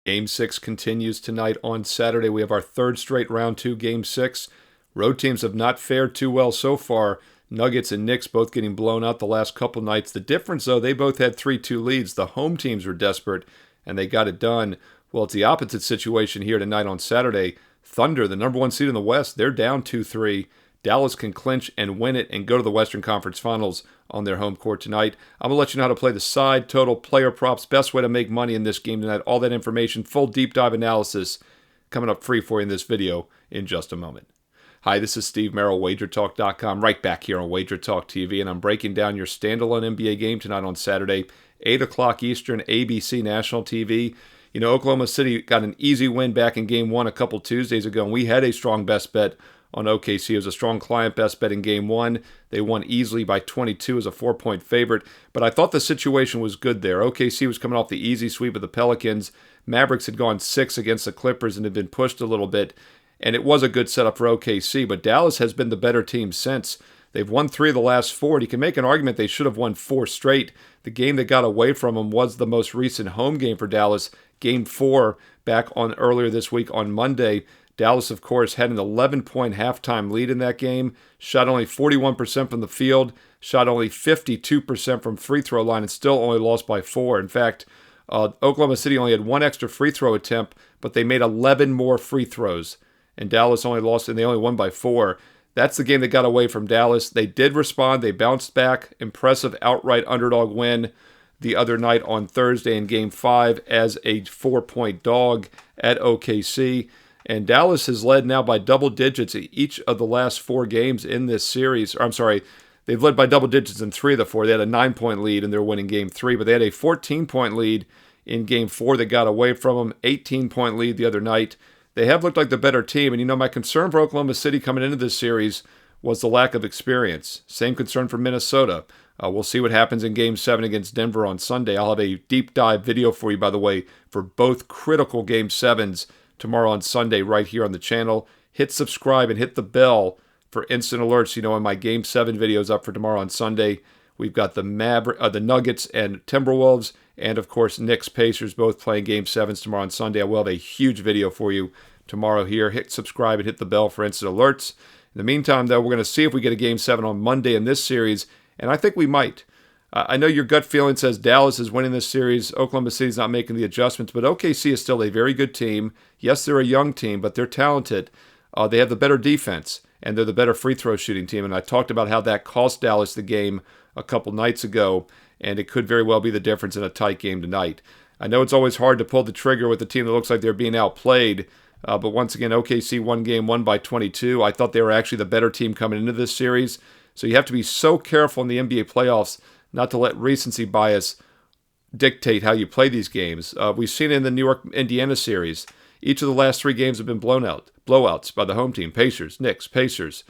Game 6 continues tonight on Saturday. We have our third straight round 2 Game 6. Road teams have not fared too well so far. Nuggets and Knicks both getting blown out the last couple nights. The difference, though, they both had 3-2 leads. The home teams were desperate, and they got it done. Well, it's the opposite situation here tonight on Saturday. Thunder, the number one seed in the West, they're down 2-3. Dallas can clinch and win it and go to the Western Conference Finals on their home court tonight. I'm going to let you know how to play the side, total, player props, best way to make money in this game tonight. All that information, full deep dive analysis coming up free for you in this video in just a moment. Hi, this is Steve Merril, WagerTalk.com, right back here on WagerTalk TV, and I'm breaking down your standalone NBA game tonight on Saturday, 8 o'clock Eastern, ABC National TV. You know, Oklahoma City got an easy win back in Game 1 a couple Tuesdays ago, and we had a strong best bet on OKC. It was a strong client best bet in Game 1. They won easily by 22 as a 4-point favorite, but I thought the situation was good there. OKC was coming off the easy sweep of the Pelicans. Mavericks had gone 6 against the Clippers and had been pushed a little bit, and it was a good setup for OKC, but Dallas has been the better team since. They've won 3 of the last 4, and you can make an argument they should have won 4 straight. The game that got away from them was the most recent home game for Dallas, Game 4, back on earlier this week on Monday. Dallas, of course, had an 11-point halftime lead in that game, shot only 41% from the field, shot only 52% from free throw line, and still only lost by 4. In fact, Oklahoma City only had 1 extra free throw attempt, but they made 11 more free throws. And Dallas only lost, and they only won by 4. That's the game that got away from Dallas. They did respond. They bounced back. Impressive outright underdog win the other night on Thursday in Game 5 as a 4-point dog at OKC. And Dallas has led now by double digits in each of the last 4 games in this series. Or, I'm sorry, they've led by double digits in 3 of the 4. They had a 9-point lead, and they're winning Game 3. But they had a 14-point lead in Game 4 that got away from them. 18-point lead the other night. They have looked like the better team. And, you know, my concern for Oklahoma City coming into this series was the lack of experience. Same concern for Minnesota. We'll see what happens in Game 7 against Denver on Sunday. I'll have a deep dive video for you, by the way, for both critical Game 7s tomorrow on Sunday right here on the channel. Hit subscribe and hit the bell for instant alerts. You know, when my Game 7 video is up for tomorrow on Sunday, we've got the Nuggets and Timberwolves, and of course Knicks Pacers both playing Game 7s tomorrow on Sunday. I will have a huge video for you tomorrow here. Hit subscribe and hit the bell for instant alerts. In the meantime, though, we're going to see if we get a Game 7 on Monday in this series, and I think we might. I know your gut feeling says Dallas is winning this series. Oklahoma City's not making the adjustments, but OKC is still a very good team. Yes, they're a young team, but they're talented. They have the better defense, and they're the better free throw shooting team. And I talked about how that cost Dallas the game a couple nights ago, and it could very well be the difference in a tight game tonight. I know it's always hard to pull the trigger with a team that looks like they're being outplayed, but once again, OKC won Game 1 by 22. I thought they were actually the better team coming into this series. So you have to be so careful in the NBA playoffs not to let recency bias dictate how you play these games. We've seen it in the New York-Indiana series. Each of the last 3 games have been blowouts by the home team. Pacers, Knicks, Pacers.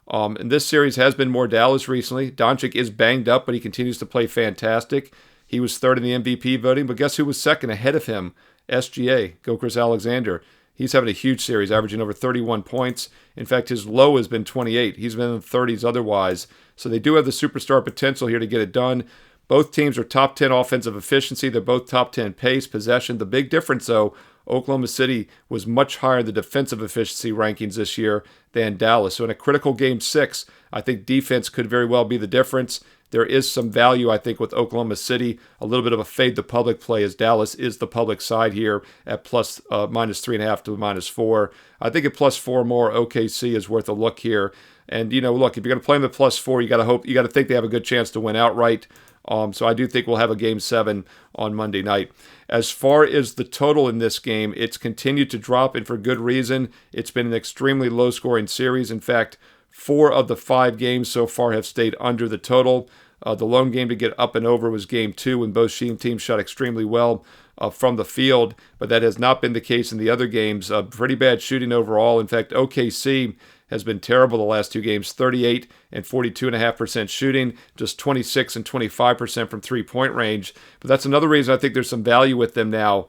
And this series has been more Dallas recently. Doncic is banged up, but he continues to play fantastic. He was 3rd in the MVP voting, but guess who was 2nd ahead of him? SGA, Gilgeous Alexander. He's having a huge series, averaging over 31 points. In fact, his low has been 28. He's been in the 30s otherwise. So they do have the superstar potential here to get it done. Both teams are top 10 offensive efficiency. They're both top 10 pace, possession. The big difference, though, Oklahoma City was much higher in the defensive efficiency rankings this year than Dallas. So in a critical Game 6, I think defense could very well be the difference. There is some value, I think, with Oklahoma City. A little bit of a fade the public play as Dallas is the public side here at plus minus 3.5 to minus 4. I think at plus 4 more, OKC is worth a look here. And, you know, look, if you're going to play them at plus 4, you got to think they have a good chance to win outright. So I do think we'll have a Game 7 on Monday night. As far as the total in this game, it's continued to drop, and for good reason. It's been an extremely low-scoring series. In fact, 4 of the 5 games so far have stayed under the total. The lone game to get up and over was Game 2 when both teams shot extremely well from the field, but that has not been the case in the other games. Pretty bad shooting overall. In fact, OKC has been terrible the last 2 games, 38 and 42.5% shooting, just 26 and 25% from three-point range. But that's another reason I think there's some value with them now.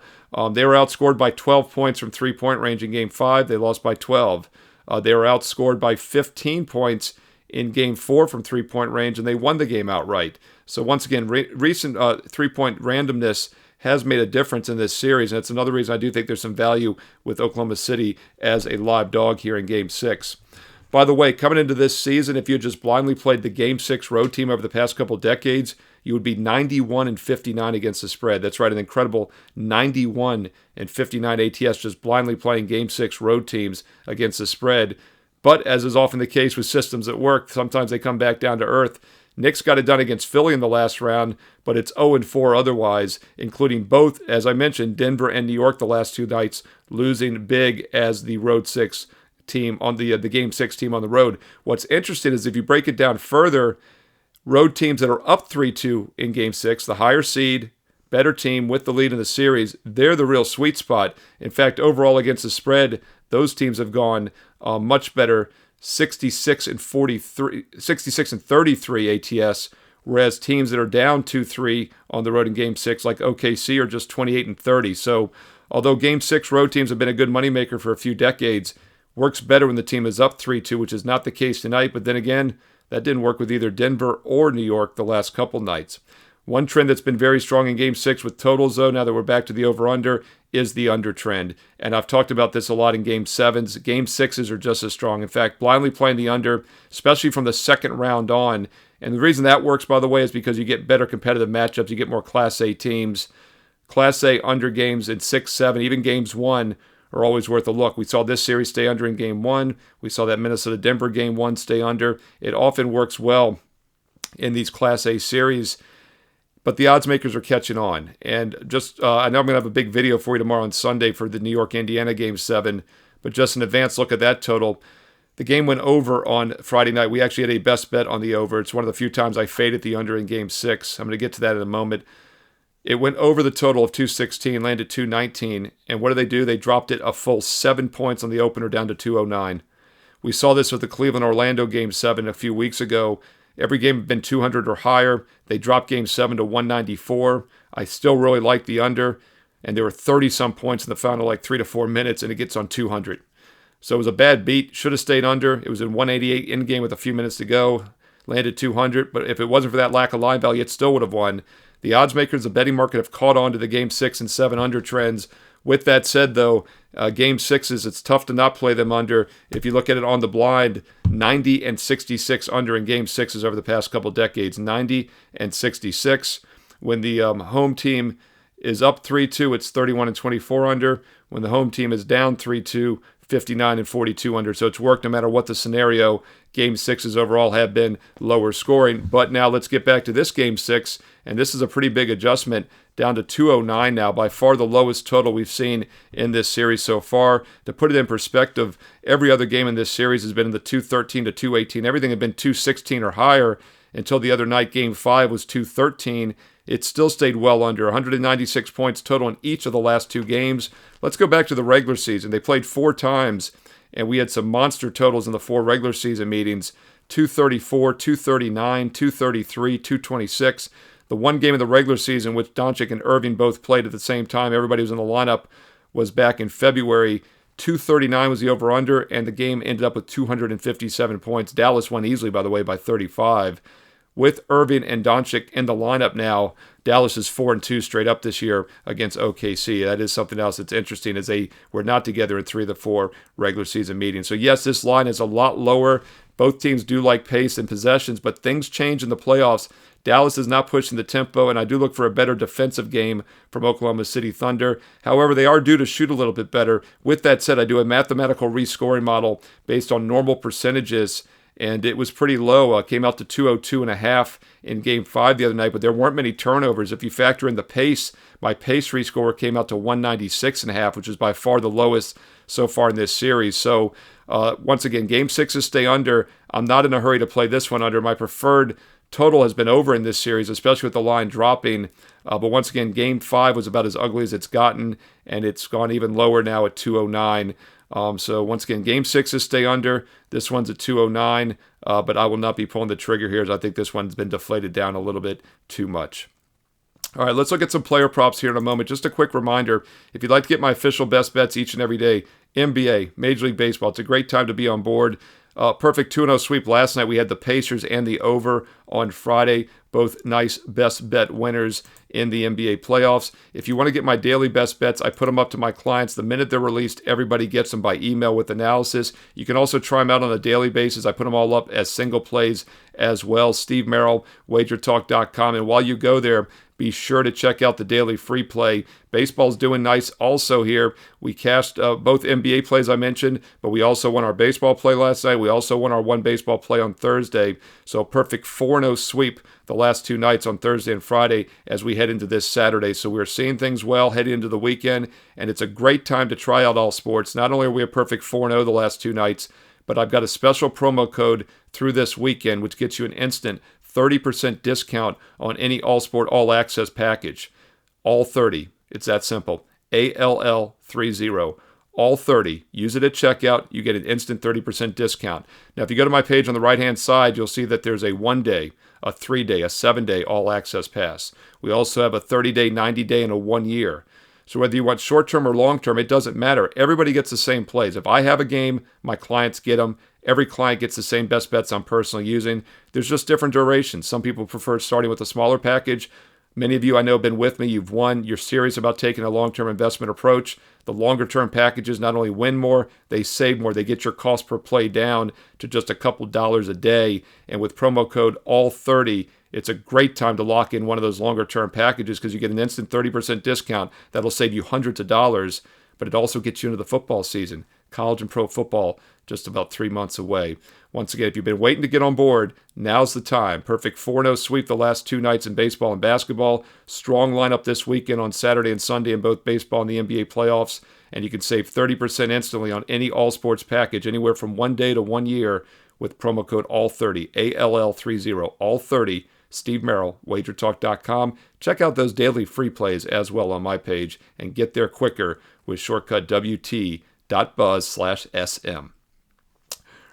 They were outscored by 12 points from three-point range in Game 5. They lost by 12. They were outscored by 15 points in Game 4 from three-point range, and they won the game outright. So once again, recent three-point randomness has made a difference in this series. And it's another reason I do think there's some value with Oklahoma City as a live dog here in Game 6. By the way, coming into this season, if you had just blindly played the Game 6 road team over the past couple decades, you would be 91-59 against the spread. That's right, an incredible 91-59 ATS just blindly playing Game 6 road teams against the spread. But as is often the case with systems that work, sometimes they come back down to earth. Knicks got it done against Philly in the last round, but it's 0-4 otherwise, including both, as I mentioned, Denver and New York the last two nights, losing big as the road 6 team on the Game 6 team on the road. What's interesting is if you break it down further, road teams that are up 3-2 in Game 6, the higher seed, better team with the lead in the series, they're the real sweet spot. In fact, overall against the spread, those teams have gone much better, 66-33 ATS, whereas teams that are down 2-3 on the road in Game 6, like OKC, are just 28-30. So although Game 6 road teams have been a good moneymaker for a few decades, works better when the team is up 3-2, which is not the case tonight. But then again, that didn't work with either Denver or New York the last couple nights. One trend that's been very strong in Game 6 with totals, though, now that we're back to the over-under, is the under trend. And I've talked about this a lot in Game 7s. Game 6s are just as strong. In fact, blindly playing the under, especially from the second round on. And the reason that works, by the way, is because you get better competitive matchups. You get more Class A teams. Class A under games in 6, 7, even Games 1 are always worth a look. We saw this series stay under in Game 1. We saw that Minnesota-Denver Game 1 stay under. It often works well in these Class A series, but the odds makers are catching on. And just, I know I'm going to have a big video for you tomorrow on Sunday for the New York-Indiana Game 7, but just an advanced look at that total. The game went over on Friday night. We actually had a best bet on the over. It's one of the few times I faded the under in Game 6. I'm going to get to that in a moment. It went over the total of 216, landed 219. And what do? They dropped it a full 7 points on the opener down to 209. We saw this with the Cleveland-Orlando Game 7 a few weeks ago. Every game had been 200 or higher. They dropped Game 7 to 194. I still really like the under. And there were 30-some points in the final, like 3 to 4 minutes, and it gets on 200. So it was a bad beat. Should have stayed under. It was in 188 in-game with a few minutes to go. Landed 200. But if it wasn't for that lack of line value, it still would have won. The odds makers, the betting market, have caught on to the Game 6 and 7 under trends. With that said, though, Game 6s, it's tough to not play them under. If you look at it on the blind, 90 and 66 under in Game 6s over the past couple decades. 90 and 66. When the home team is up 3-2, it's 31 and 24 under. When the home team is down 3-2, 59 and 42 under. So it's worked no matter what the scenario. Game 6s overall have been lower scoring. But now let's get back to this Game 6. And this is a pretty big adjustment, down to 209 now, by far the lowest total we've seen in this series so far. To put it in perspective, every other game in this series has been in the 213 to 218. Everything had been 216 or higher until the other night. Game 5 was 213. It still stayed well under, 196 points total in each of the last two games. Let's go back to the regular season. They played 4 times, and we had some monster totals in the 4 regular season meetings. 234, 239, 233, 226. The one game of the regular season, which Doncic and Irving both played at the same time, everybody was in the lineup, was back in February. 239 was the over-under, and the game ended up with 257 points. Dallas won easily, by the way, by 35. With Irving and Doncic in the lineup now, Dallas is 4-2 straight up this year against OKC. That is something else that's interesting, as they were not together in 3 of the 4 regular season meetings. So yes, this line is a lot lower. Both teams do like pace and possessions, but things change in the playoffs. Dallas is not pushing the tempo, and I do look for a better defensive game from Oklahoma City Thunder. However, they are due to shoot a little bit better. With that said, I do a mathematical rescoring model based on normal percentages, and it was pretty low. Came out to 202.5 in Game 5 the other night, but there weren't many turnovers. If you factor in the pace, my pace rescore came out to 196.5, which is by far the lowest so far in this series. So, once again, Game 6s stay under. I'm not in a hurry to play this one under. My preferred total has been over in this series, especially with the line dropping. But once again, Game 5 was about as ugly as it's gotten, and it's gone even lower now at 209. So once again, Game 6s stay under. This one's at 209, but I will not be pulling the trigger here, as I think this one's been deflated down a little bit too much. All right, let's look at some player props here in a moment. Just a quick reminder, if you'd like to get my official best bets each and every day, NBA, Major League Baseball, it's a great time to be on board. Perfect 2-0 sweep last night. We had the Pacers and the over on Friday. Both nice best bet winners in the NBA playoffs. If you want to get my daily best bets, I put them up to my clients. The minute they're released, everybody gets them by email with analysis. You can also try them out on a daily basis. I put them all up as single plays as well. Steve Merril, WagerTalk.com. And while you go there, be sure to check out the daily free play. Baseball's doing nice also here. We cashed both NBA plays I mentioned, but we also won our baseball play last night. We also won our one baseball play on Thursday. So a perfect 4-0 sweep the last two nights on Thursday and Friday as we head into this Saturday. So we're seeing things well heading into the weekend, and it's a great time to try out all sports. Not only are we a perfect 4-0 the last two nights, but I've got a special promo code through this weekend, which gets you an instant 30% discount on any all-sport, all-access package. All 30. It's that simple. ALL30. All 30. Use it at checkout. You get an instant 30% discount. Now, if you go to my page on the right-hand side, you'll see that there's a 1-day, a 3-day, a 7-day all-access pass. We also have a 30-day, 90-day, and a 1-year. So whether you want short-term or long-term, it doesn't matter. Everybody gets the same plays. If I have a game, my clients get them. Every client gets the same best bets I'm personally using. There's just different durations. Some people prefer starting with a smaller package. Many of you I know have been with me. You've won. You're serious about taking a long-term investment approach. The longer-term packages not only win more, they save more. They get your cost per play down to just a couple dollars a day. And with promo code ALL30, it's a great time to lock in one of those longer-term packages because you get an instant 30% discount. That'll save you hundreds of dollars, but it also gets you into the football season. College and pro football just about 3 months away. Once again, if you've been waiting to get on board, now's the time. Perfect 4-0 sweep the last two nights in baseball and basketball. Strong lineup this weekend on Saturday and Sunday in both baseball and the NBA playoffs. And you can save 30% instantly on any all-sports package, anywhere from 1 day to 1 year with promo code ALL30, ALL30, ALL30. Steve Merril, WagerTalk.com. Check out those daily free plays as well on my page and get there quicker with shortcut WT.buzz/SM.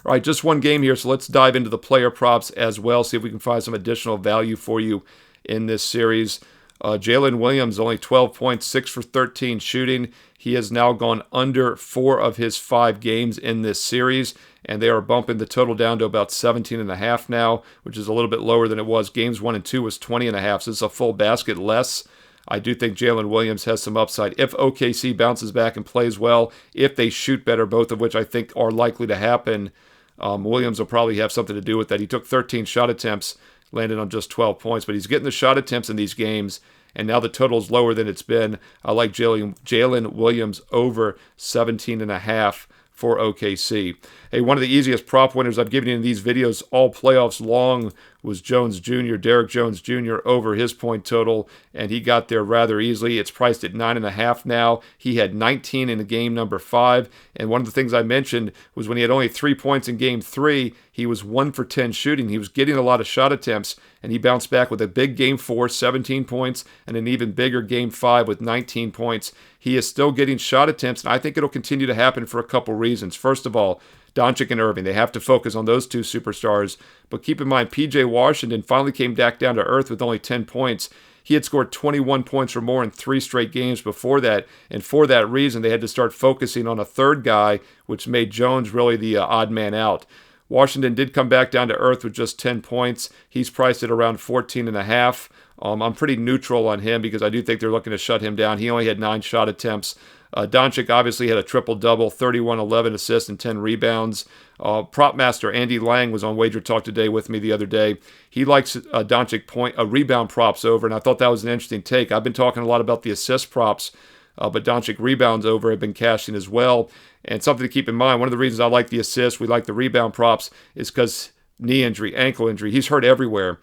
All right, just one game here, so let's dive into the player props as well, see if we can find some additional value for you in this series. Jalen Williams, only 12 points, 6 for 13 shooting. He has now gone under 4 of his 5 games in this series, and they are bumping the total down to about 17.5 now, which is a little bit lower than it was. Games 1 and 2 was 20.5, so it's a full basket less. I do think Jalen Williams has some upside if OKC bounces back and plays well, if they shoot better, both of which I think are likely to happen. Williams will probably have something to do with that. He took 13 shot attempts, landed on just 12 points, but he's getting the shot attempts in these games, and now the total's lower than it's been. I like Jalen Williams over 17.5 for OKC. Hey, one of the easiest prop winners I've given you in these videos all playoffs long was Jones Jr., Derrick Jones Jr. over his point total, and he got there rather easily. It's priced at 9.5 now. He had 19 in the game number 5, and one of the things I mentioned was when he had only 3 points in game 3, he was 1 for 10 shooting. He was getting a lot of shot attempts, and he bounced back with a big game 4, 17 points, and an even bigger game 5 with 19 points. He is still getting shot attempts, and I think it'll continue to happen for a couple reasons. First of all, Doncic and Irving, they have to focus on those two superstars. But keep in mind, P.J. Washington finally came back down to earth with only 10 points. He had scored 21 points or more in 3 straight games before that. And for that reason, they had to start focusing on a third guy, which made Jones really the odd man out. Washington did come back down to earth with just 10 points. He's priced at around 14.5. I'm pretty neutral on him because I do think they're looking to shut him down. He only had 9 shot attempts. Doncic obviously had a triple-double, 31, 11 assists, and 10 rebounds. Prop master Andy Lang was on Wager Talk today with me the other day. He likes Doncic rebound props over, and I thought that was an interesting take. I've been talking a lot about the assist props, but Doncic rebounds over have been cashing as well. And something to keep in mind, one of the reasons I like the assists, we like the rebound props, is because knee injury, ankle injury. He's hurt everywhere.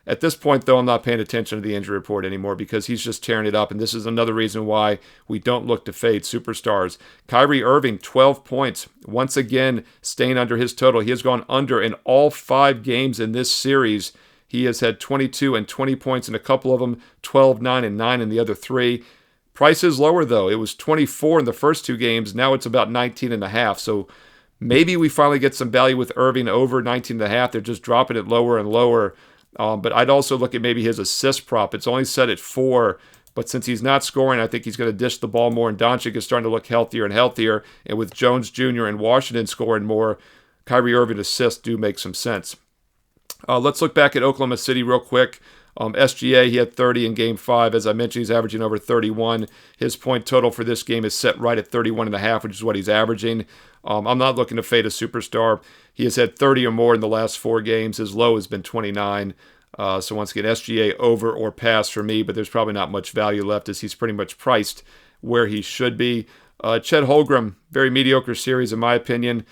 At this point, though, I'm not paying attention to the injury report anymore because he's just tearing it up, and this is another reason why we don't look to fade superstars. Kyrie Irving, 12 points, once again staying under his total. He has gone under in all 5 games in this series. He has had 22 and 20 points in a couple of them, 12, 9, and 9 in the other 3. Price is lower, though. It was 24 in the first 2 games. Now it's about 19.5, so maybe we finally get some value with Irving over 19.5. They're just dropping it lower and lower. But I'd also look at maybe his assist prop. It's only set at 4, but since he's not scoring, I think he's going to dish the ball more, and Doncic is starting to look healthier and healthier. And with Jones Jr. and Washington scoring more, Kyrie Irving assists do make some sense. Let's look back at Oklahoma City real quick. SGA, he had 30 in Game 5. As I mentioned, he's averaging over 31. His point total for this game is set right at 31.5, which is what he's averaging. I'm not looking to fade a superstar. He has had 30 or more in the last 4 games. His low has been 29. So once again, SGA over or pass for me, but there's probably not much value left as he's pretty much priced where he should be. Chet Holmgren, very mediocre series in my opinion.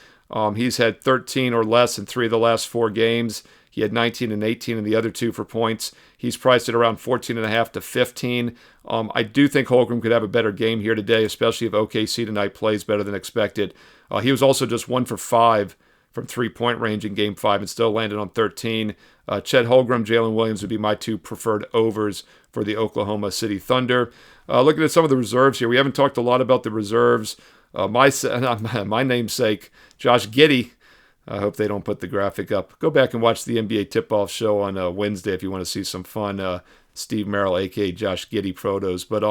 He's had 13 or less in 3 of the last 4 games. He had 19 and 18 in the other 2 for points. He's priced at around 14.5 to 15. I do think Holmgren could have a better game here today, especially if OKC tonight plays better than expected. He was also just 1 for 5 from 3-point range in Game 5 and still landed on 13. Chet Holmgren, Jalen Williams would be my 2 preferred overs for the Oklahoma City Thunder. Looking at some of the reserves here, we haven't talked a lot about the reserves. My namesake, Josh Giddey. I hope they don't put the graphic up. Go back and watch the NBA tip-off show on Wednesday if you want to see some fun Steve Merril, a.k.a. Josh Giddey protos. But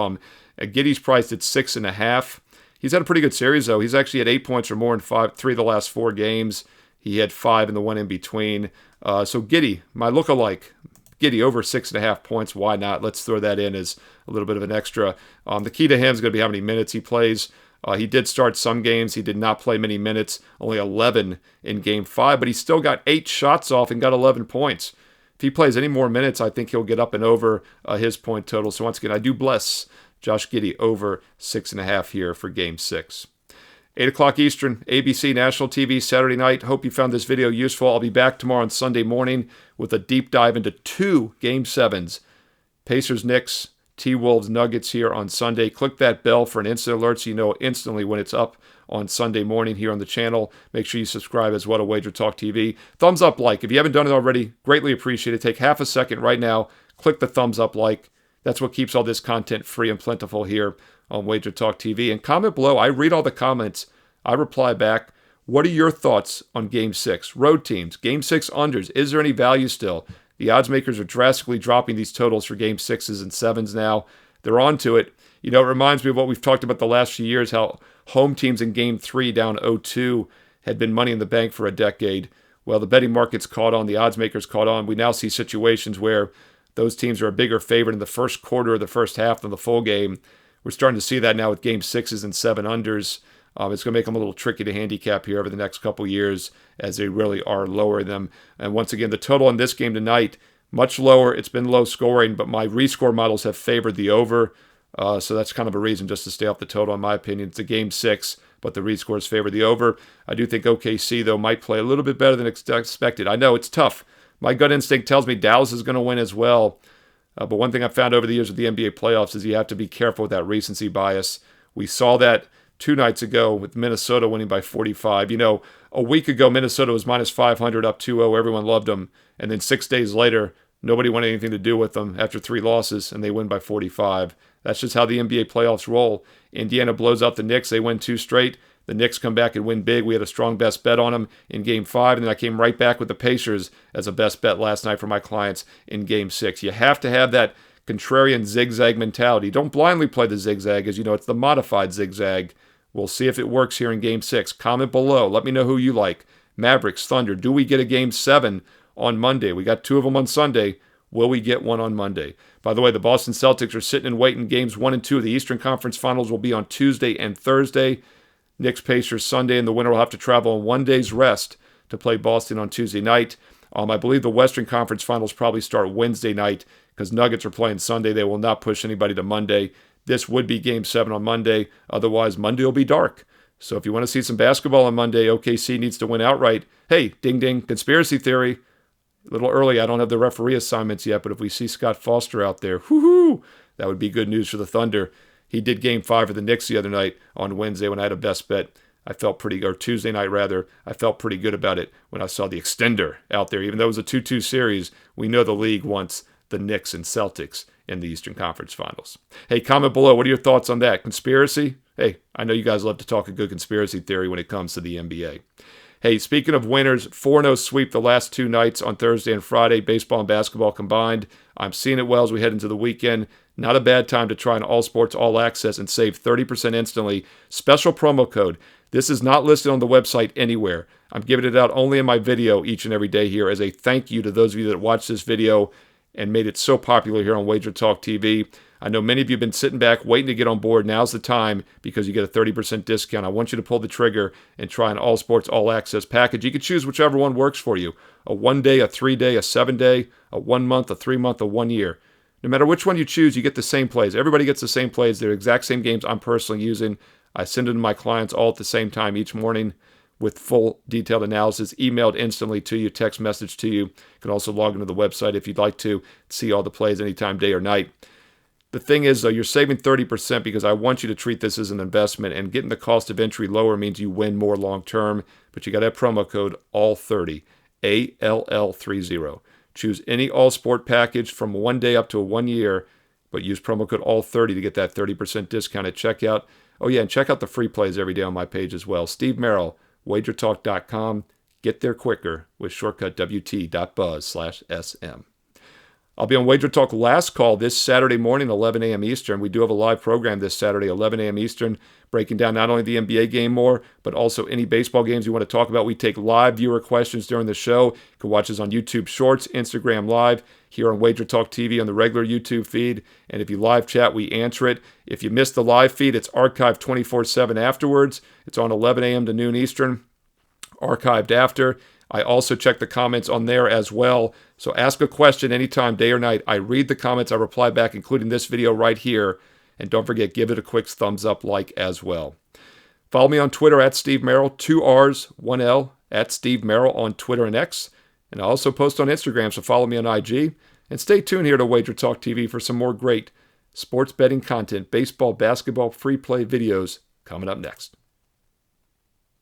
Giddey's priced at 6.5. He's had a pretty good series, though. He's actually had 8 points or more in 3 of the last 4 games. He had 5 in the one in between. So Giddey, my look-alike, Giddey over 6.5 points. Why not? Let's throw that in as a little bit of an extra. The key to him is going to be how many minutes he plays. He did start some games. He did not play many minutes, only 11 in Game 5, but he still got 8 shots off and got 11 points. If he plays any more minutes, I think he'll get up and over his point total. So once again, I do bless Josh Giddey over 6.5 here for Game 6. 8 o'clock Eastern, ABC National TV, Saturday night. Hope you found this video useful. I'll be back tomorrow on Sunday morning with a deep dive into 2 Game 7s. Pacers-Knicks, T-Wolves Nuggets here on Sunday. Click that bell for an instant alert so you know instantly when it's up on Sunday morning here on the channel. Make sure you subscribe as well to WagerTalk TV. Thumbs up like. If you haven't done it already, greatly appreciate it. Take half a second right now. Click the thumbs up like. That's what keeps all this content free and plentiful here on WagerTalk TV. And comment below. I read all the comments. I reply back. What are your thoughts on Game 6? Road teams, Game 6 unders. Is there any value still? The odds makers are drastically dropping these totals for Game 6s and 7s now. They're on to it. You know, it reminds me of what we've talked about the last few years, how home teams in Game 3 down 0-2 had been money in the bank for a decade. Well, the betting markets caught on. The odds makers caught on. We now see situations where those teams are a bigger favorite in the first quarter or the first half than the full game. We're starting to see that now with Game 6s and 7 unders. It's going to make them a little tricky to handicap here over the next couple years as they really are lowering them. And once again, the total in this game tonight, much lower. It's been low scoring, but my rescore models have favored the over. So that's kind of a reason just to stay off the total, in my opinion. It's a Game 6, but the rescores favor the over. I do think OKC, though, might play a little bit better than expected. I know it's tough. My gut instinct tells me Dallas is going to win as well. But one thing I've found over the years with the NBA playoffs is you have to be careful with that recency bias. We saw that 2 nights ago with Minnesota winning by 45. You know, a week ago, Minnesota was minus 500 up 2-0. Everyone loved them. And then 6 days later, nobody wanted anything to do with them after 3 losses, and they win by 45. That's just how the NBA playoffs roll. Indiana blows out the Knicks. They win 2 straight. The Knicks come back and win big. We had a strong best bet on them in Game 5, and then I came right back with the Pacers as a best bet last night for my clients in Game 6. You have to have that contrarian zigzag mentality. Don't blindly play the zigzag, as you know, it's the modified zigzag. We'll see if it works here in Game 6. Comment below. Let me know who you like. Mavericks, Thunder. Do we get a Game 7 on Monday? We got 2 of them on Sunday. Will we get one on Monday? By the way, the Boston Celtics are sitting and waiting. Games 1 and 2 of the Eastern Conference Finals will be on Tuesday and Thursday. Knicks, Pacers Sunday, and the winner will have to travel on 1 day's rest to play Boston on Tuesday night. I believe the Western Conference Finals probably start Wednesday night because Nuggets are playing Sunday. They will not push anybody to Monday. This would be Game 7 on Monday. Otherwise, Monday will be dark. So if you want to see some basketball on Monday, OKC needs to win outright. Hey, ding ding, conspiracy theory. A little early, I don't have the referee assignments yet, but if we see Scott Foster out there, whoo-hoo, that would be good news for the Thunder. He did Game 5 for the Knicks the other night on Wednesday when I had a best bet. I felt pretty good, or Tuesday night rather. I felt pretty good about it when I saw the extender out there. Even though it was a 2-2 series, we know the league wants the Knicks and Celtics in the Eastern Conference Finals. Hey, comment below. What are your thoughts on that? Conspiracy? Hey, I know you guys love to talk a good conspiracy theory when it comes to the NBA. Hey, speaking of winners, 4-0 sweep the last 2 nights on Thursday and Friday, baseball and basketball combined. I'm seeing it well as we head into the weekend. Not a bad time to try an all sports, all access and save 30% instantly. Special promo code. This is not listed on the website anywhere. I'm giving it out only in my video each and every day here as a thank you to those of you that watched this video and made it so popular here on WagerTalk TV. I know many of you have been sitting back waiting to get on board. Now's the time because you get a 30% discount. I want you to pull the trigger and try an all sports, all access package. You can choose whichever one works for you. A 1 day, a 3 day, a 7 day, a 1 month, a 3 month, a 1 year. No matter which one you choose, you get the same plays. Everybody gets the same plays. They're the exact same games I'm personally using. I send them to my clients all at the same time each morning with full detailed analysis, emailed instantly to you, text message to you. You can also log into the website if you'd like to see all the plays anytime, day or night. The thing is, though, you're saving 30% because I want you to treat this as an investment, and getting the cost of entry lower means you win more long term. But you got that promo code ALL30, ALL30. Choose any all sport package from 1 day up to a 1 year, but use promo code ALL30 to get that 30% discount at checkout. Oh yeah, and check out the free plays every day on my page as well. Steve Merril, WagerTalk.com. Get there quicker with shortcut WT.buzz/SM. I'll be on Wager Talk Last Call this Saturday morning, 11 a.m. Eastern. We do have a live program this Saturday, 11 a.m. Eastern, breaking down not only the NBA game more, but also any baseball games you want to talk about. We take live viewer questions during the show. You can watch us on YouTube Shorts, Instagram Live, here on Wager Talk TV on the regular YouTube feed. And if you live chat, we answer it. If you missed the live feed, it's archived 24/7 afterwards. It's on 11 a.m. to noon Eastern, archived after. I also check the comments on there as well. So ask a question anytime, day or night. I read the comments, I reply back, including this video right here. And don't forget, give it a quick thumbs up, like as well. Follow me on Twitter at Steve Merril, 2 R's, 1 L, at Steve Merril on Twitter and X. And I also post on Instagram, so follow me on IG. And stay tuned here to Wager Talk TV for some more great sports betting content, baseball, basketball, free play videos coming up next.